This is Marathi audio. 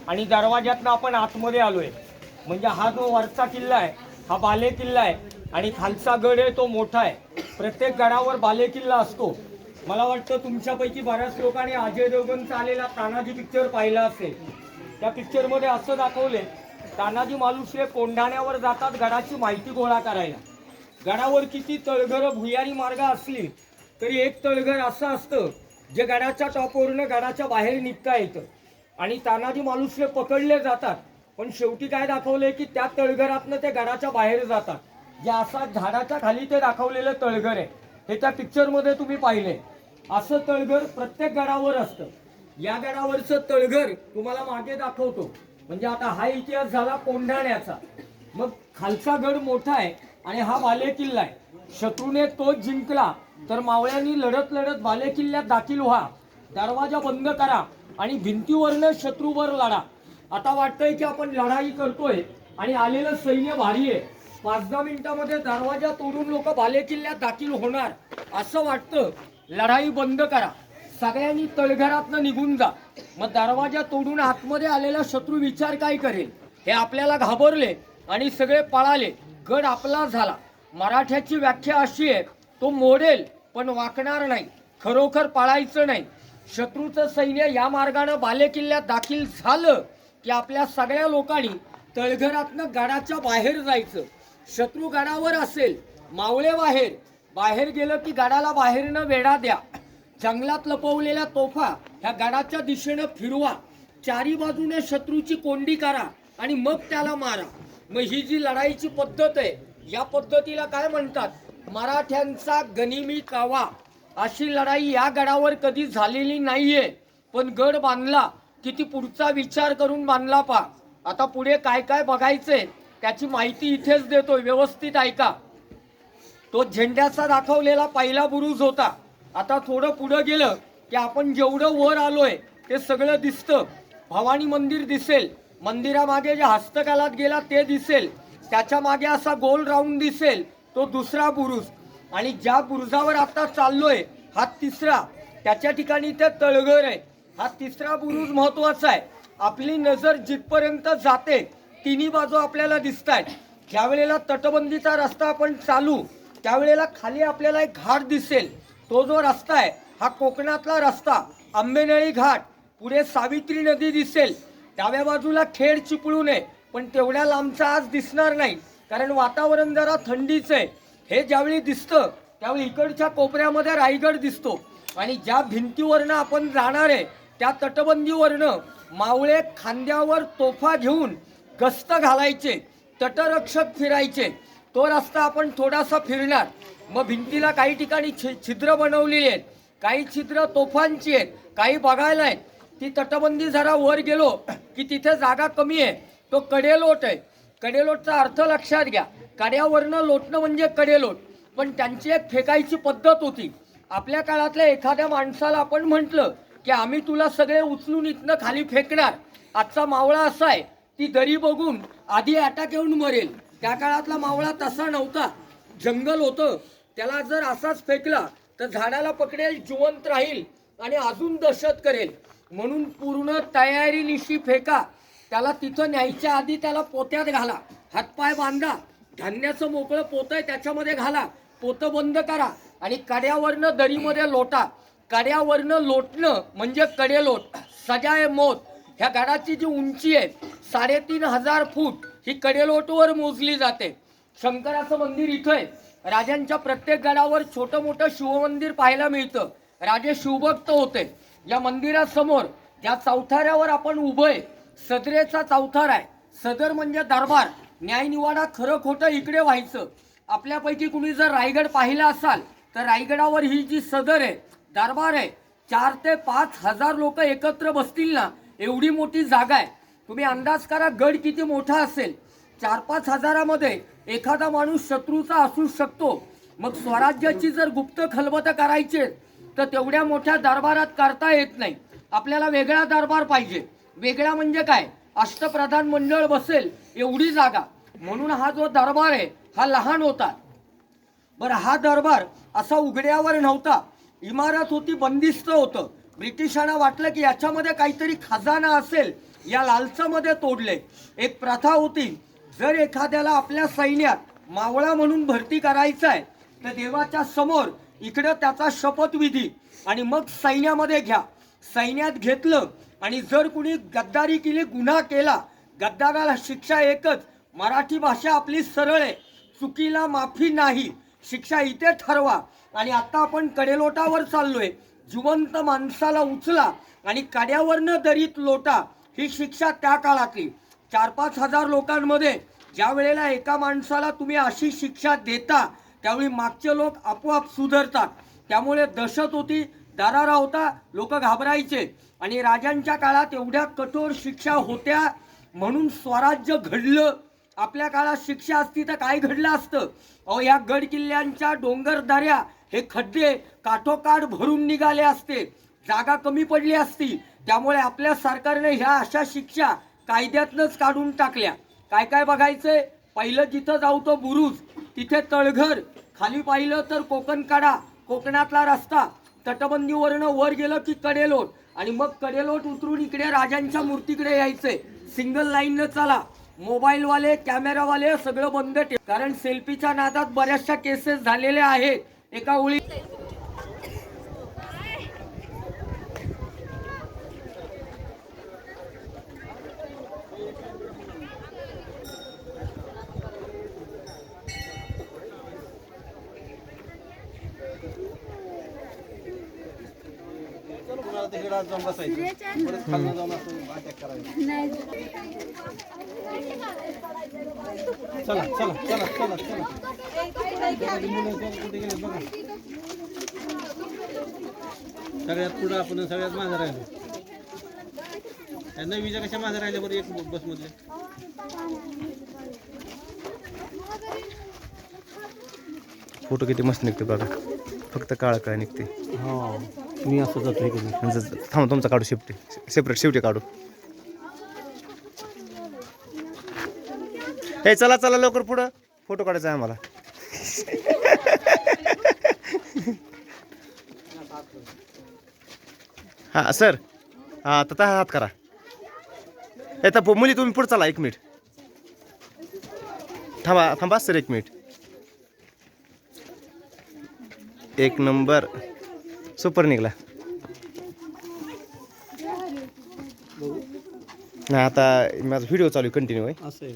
आणि दरवाज्यातनं आपण आतमध्ये आलोय. म्हणजे हा जो वरचा किल्ला आहे हा बाले किल्ला आहे आणि खालचा गड आहे तो मोठा आहे. प्रत्येक गडावर बाले किल्ला असतो. मला वाटतं तुमच्यापैकी बऱ्याच लोकांनी अजय देवगणचा आलेला तानाजी पिक्चर पाहिला असेल. त्या पिक्चरमध्ये असं दाखवले, तानाजी मालुसरे कोंढाण्यावर जातात गडाची माहिती गोळा करायला. गडावर किती तळघर भुयारी मार्ग असली तरी एक तळघर असं असतं जे गडाच्या टॉपवरनं गडाच्या बाहेर निघता येतं आणि तानाजी मालुसरे पकडले जातात. पण शेवटी काय दाखवलंय की त्या तळघरातनं ते गडाच्या बाहेर जातात. जे असा झाडाच्या खाली ते दाखवलेलं तळघर आहे हे त्या पिक्चरमध्ये तुम्ही पाहिले. असं तळघर प्रत्येक गडावर असतं. या गडावरचं तळघर तुम्हाला मागे दाखवतो. म्हणजे आता हा इतिहास झाला कोंढाण्याचा. मग खालचा गड मोठा आहे आणि हा बाले किल्ला आहे. शत्रूने तोच जिंकला तर मावळ्यांनी लढत लढत बाले किल्ल्यात दाखल व्हा, दरवाजा बंद करा आणि भिंतीवरनं शत्रूवर लढा. आता वाटतंय की आपण लढाई करतोय आणि आलेलं सैन्य भारी आहे. 5-10 मिनिटांमध्ये दरवाजा तोडून लोक बाले किल्ल्यात दाखल होणार असं वाटतं. लढाई बंद करा, सगळ्यांनी तळघरातनं निघून जा. मग दरवाजा तोडून आतमध्ये आलेला शत्रू विचार काय करेल हे आपल्याला घाबरले आणि सगळे पळाले. गड आपला झाला. मराठ्याची व्याख्या अशी आहे, तो मोडेल पण वाकणार नाही. खरोखर पळायचं नाही. शत्रूचं सैन्य या मार्गाने बाले किल्ल्यात दाखल झालं की आपल्या सगळ्या लोकांनी तळघरातनं गडाच्या बाहेर जायचं. शत्रू गडावर असेल, मावळे बाहेर. बाहेर गेलं की गडाला बाहेरनं वेढा द्या. जंगलात लपवलेल्या तोफा ह्या गडाच्या दिशेनं फिरवा. चारी बाजूने शत्रूची कोंडी करा आणि मग त्याला मारा. मग ही जी लढाईची पद्धत आहे या पद्धतीला काय म्हणतात, मराठ्यांचा गनिमी कावा. अशी लढाई या गडावर कधी झालेली नाहीये. पण गड बांधला किती पुढचा विचार करून बांधला पा. आता पुढे काय काय बघायचंय त्याची माहिती इथेच देतोय, व्यवस्थित ऐका. तो झेंड्याचा दाखवलेला पहिला बुरुज होता. आता थोडं पुढं गेलं की आपण जेवढं वर आलोय ते सगळं दिसतं. भवानी मंदिर दिसेल, मंदिरामागे जे हस्तकलात गेला ते दिसेल, त्याच्या मागे असा गोल राऊंड दिसेल, तो दुसरा बुरुज. आणि ज्या बुरुजावर आता चाललोय हा तिसरा, त्याच्या ठिकाणी ते तळघर आहे. हा तिसरा बुरुज महत्वाचा आहे. आपली नजर जिथपर्यंत जाते तिन्ही बाजू आपल्याला दिसत आहेत. ज्या वेळेला तटबंदीचा रस्ता आपण चालू त्यावेळेला खाली आपल्याला एक घाट दिसेल. तो जो रस्ता आहे हा कोकणातला रस्ता, आंबेनळी घाट. पुढे सावित्री नदी दिसेल, डाव्या बाजूला खेड चिपळूण आहे. पण तेवढ्या लांबचा आज दिसणार नाही कारण वातावरण जरा थंडीचं आहे. हे ज्यावेळी दिसतं त्यावेळी इकडच्या कोपऱ्यामध्ये रायगड दिसतो. आणि ज्या भिंतीवरनं आपण जाणार आहे त्या तटबंदीवरनं मावळे खांद्यावर तोफा घेऊन गस्त घालायचे, तटरक्षक फिरायचे. तो रस्ता आपण थोडासा फिरणार. मग भिंतीला काही ठिकाणी छिद्र बनवलेली आहेत, काही छिद्र तोफांची आहेत, काही बघायला आहेत. ती तटबंदी जरा वर गेलो की तिथे जागा कमी आहे, तो कडेलोट आहे. कडेलोटचा अर्थ लक्षात घ्या. कड्यावरनं लोटणं म्हणजे कडेलोट. पण त्यांची एक फेकायची पद्धत होती. आपल्या काळातल्या एखाद्या माणसाला आपण म्हटलं की आम्ही तुला सगळे उचलून इथनं खाली फेकणार. आजचा मावळा असा आहे, ती दरी बघून आधी अटॅक येऊन मरेल. त्या काळातला मावळा तसा नव्हता. जंगल होतं, त्याला जर असाच फेकला तर झाडाला पकडेल, जिवंत राहील आणि अजून दहशत करेल. म्हणून पूर्ण तयारीनिशी फेका. त्याला तिथं न्यायच्या आधी त्याला पोत्यात घाला, हातपाय बांधा, धान्याचं मोकळं पोतं आहे त्याच्यामध्ये घाला, पोतं बंद करा आणि कड्यावरनं दरीमध्ये लोटा. कड्यावरनं लोटणं म्हणजे कडेलोट. सजाए मौत. ह्या गडाची जी उंची आहे 3500 फूट ही कडेलोटवर मोजली जाते. शंकराचं मंदिर इथं आहे. राजांच्या प्रत्येक गडावर छोटं मोठं शिवमंदिर पाहायला मिळतं. राजे शिवभक्त होते. या मंदिरासमोर ज्या चौथाऱ्यावर आपण उभं आहे, सदरेचा चौथार आहे. सदर म्हणजे दरबार. न्यायनिवाडा खरं खोटं इकडे व्हायचं. आपल्यापैकी कुणी जर रायगड पाहिला असाल तर रायगडावर ही जी सदर आहे, दरबार आहे, 4 ते 5 हजार लोक एकत्र बसतील ना एवढी मोठी जागा आहे. तुम्ही अंदाज करा गड किती मोठा असेल. 4-5 हजारामध्ये एखादा माणूस शत्रूचा असू शकतो. मग स्वराज्याची जर गुप्त खलबत करायची तर तेवढ्या मोठ्या दरबारात करता येत नाही. आपल्याला वेगळा दरबार पाहिजे. वेगळा म्हणजे काय, अष्टप्रधान मंडळ बसेल एवढी जागा. म्हणून हा जो दरबार आहे हा लहान होता. बरं, हा दरबार असा उघड्यावर नव्हता. इमारत होती, बंदिस्त होतं. ब्रिटिशांना वाटलं की याच्यामध्ये काहीतरी खजाना असेल या लालसामध्ये तोडले. एक प्रथा होती, जर एखाद्याला आपल्या सैन्यात मावळा म्हणून भरती करायचं आहे तर देवाच्या समोर इकडं त्याचा शपथविधी आणि मग सैन्यामध्ये घ्या. सैन्यात घेतलं आणि जर कुणी गद्दारी केली, गुन्हा केला, गद्दाराला शिक्षा एकच. मराठी भाषा आपली सरळ आहे, चुकीला माफी नाही. शिक्षा इथे ठरवा. आणि आता आपण कडेलोटावर चाललोय. जिवंत माणसाला उचला आणि कड्यावरनं दरीत लोटा, ही शिक्षा त्या काळातली. 4-5 हजार लोकांमध्ये ज्या वेळेला एका माणसाला तुम्ही अशी शिक्षा देता त्यावेळी मागचे लोक आपोआप सुधारतात. त्यामुळे दहशत होती, दरारा होता, लोक घाबरायचे. आणि राजांच्या काळात एवढ्या कठोर शिक्षा होत्या म्हणून स्वराज्य घडलं. आपल्या काळात शिक्षा असती तर काय घडलं असतं? अहो, या गड किल्ल्यांच्या डोंगरदऱ्या हे खड्डे काठोकाठ भरून निघाले असते, जागा कमी पडली असती. त्यामुळे आपल्या सरकारने ह्या अशा शिक्षा कायद्यातनंच काढून टाकल्या. काय काय बघायचंय? पहिलं जिथं जाऊ तो बुरुज, तिथे तळघर, खाली पाहिलं तर कोकण कडा, कोकणातला रस्ता, तटबंदीवरनं वर गेलं की कडेलोट, आणि मग कडेलोट उतरून इकडे राजांच्या मूर्तीकडे यायचंय. सिंगल लाईननं चला. मोबाईलवाले, कॅमेरावाले सगळं बंद ठेव, कारण सेल्फीच्या नादात बऱ्याचशा केसेस झालेल्या आहेत. एका ओळी जाऊन बसायचं, परत खालनं जाऊन असं अटॅक करायचं. चला चला चला चला चला. मुलं कुठे गेले बघा. सगळ्यात पुढं आपण सगळ्यात मागे राहिलो. त्यांना विजा कशा मागे राहिल्या बरं एक बसमधले? फोटो किती मस्त निघते बघा, फक्त काळं काय निघते. हो, मी असं जातो इकडे. थांब, तुमचा काढू सेपरेट शेवटी काढू. हे चला चला लवकर पुढं, फोटो काढायचा आहे आम्हाला. हां सर, हां तर हात करा. हे तर मुली तुम्ही पुढं चला, 1 मिनिट थांबा थांबा सर, 1 मिनिट. 1 नंबर, सुपर निघला. नाही आता माझा व्हिडिओ चालू आहे, कंटिन्यू आहे. असं आहे.